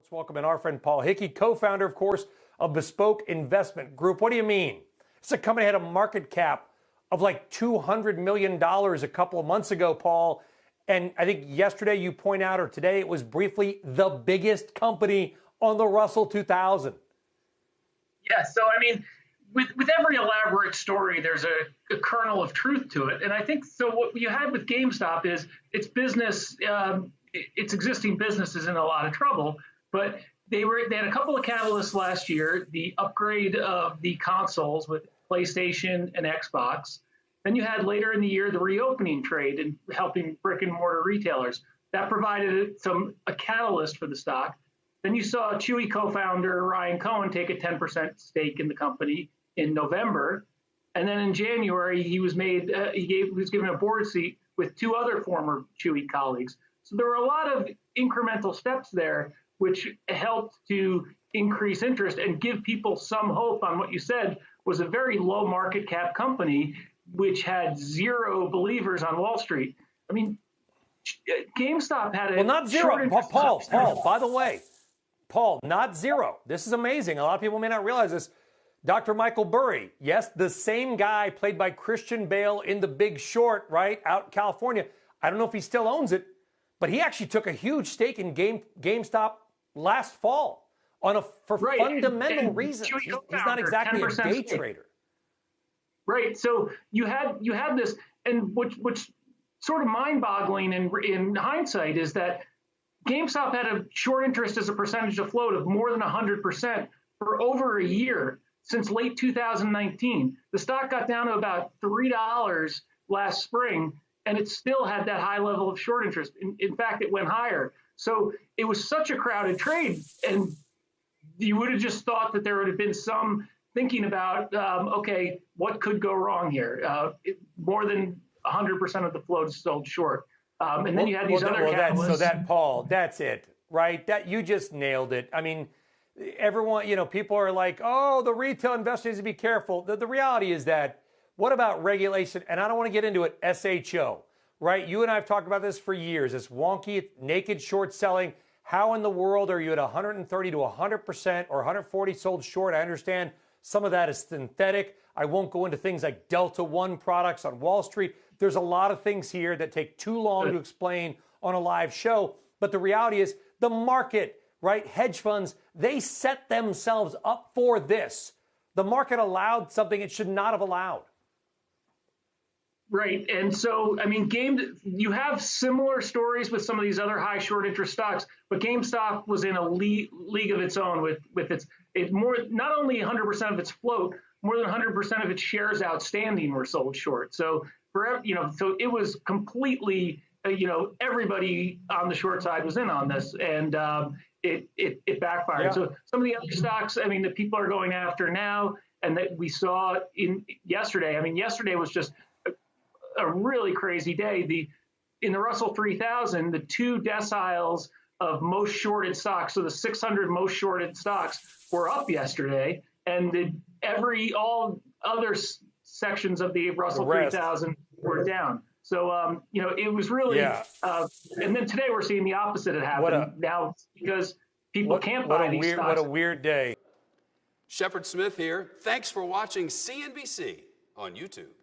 Let's welcome in our friend Paul Hickey, co-founder, of course, of Bespoke Investment Group. What do you mean? It's a company that had a market cap of like $200 million a couple of months ago, Paul. And I think yesterday you point out, or today, it was briefly the biggest company on the Russell 2000. Yeah, so I mean, with every elaborate story, there's a kernel of truth to it. And I think, so what you had with GameStop is its business, its existing business is in a lot of trouble, but they had a couple of catalysts last year, the upgrade of the consoles with PlayStation and Xbox. Then you had later in the year the reopening trade and helping brick and mortar retailers. That provided a catalyst for the stock. Then you saw Chewy co-founder Ryan Cohen take a 10% stake in the company in November, and then in January he was given a board seat with two other former Chewy colleagues. So there were a lot of incremental steps there, which helped to increase interest and give people some hope on what you said was a very low market cap company, which had zero believers on Wall Street. I mean, GameStop had a... Well, not zero. Paul, by the way, Paul, not zero. This is amazing. A lot of people may not realize this. Dr. Michael Burry, yes, the same guy played by Christian Bale in The Big Short, right, out in California. I don't know if he still owns it, but he actually took a huge stake in GameStop last fall for fundamental reasons. He's not exactly a day trader. Right. So you had this, and what's sort of mind-boggling in hindsight is that GameStop had a short interest as a percentage of float of more than 100% for over a year since late 2019. The stock got down to about $3 last spring, and it still had that high level of short interest. In fact, it went higher. So it was such a crowded trade, and you would have just thought that there would have been some thinking about, okay, what could go wrong here? More than 100% of the float is sold short. And then you had these other catalysts. Paul, that's it, right? That you just nailed it. I mean, everyone, people are like, oh, the retail investor needs to be careful. The reality is that, what about regulation? And I don't want to get into it, SHO, right? You and I have talked about this for years. It's wonky, naked short selling. How in the world are you at 130 to 100% or 140 sold short? I understand some of that is synthetic. I won't go into things like Delta One products on Wall Street. There's a lot of things here that take too long to explain on a live show. But the reality is the market, right? Hedge funds, they set themselves up for this. The market allowed something it should not have allowed. Right. And so, I mean, you have similar stories with some of these other high short interest stocks, but GameStop was in a league of its own with its more, not only 100% of its float, more than 100% of its shares outstanding were sold short. So so it was completely, everybody on the short side was in on this, and it backfired. Yeah. So some of the other stocks, I mean, that people are going after now, and that we saw yesterday. I mean, yesterday was just a really crazy day. In the Russell 3000, the two deciles of most shorted stocks, so the 600 most shorted stocks, were up yesterday, and all other sections of the Russell 3000 were down. So, it was really, and then today we're seeing the opposite happen now because people can't buy these stocks. What a weird day. Shepard Smith here. Thanks for watching CNBC on YouTube.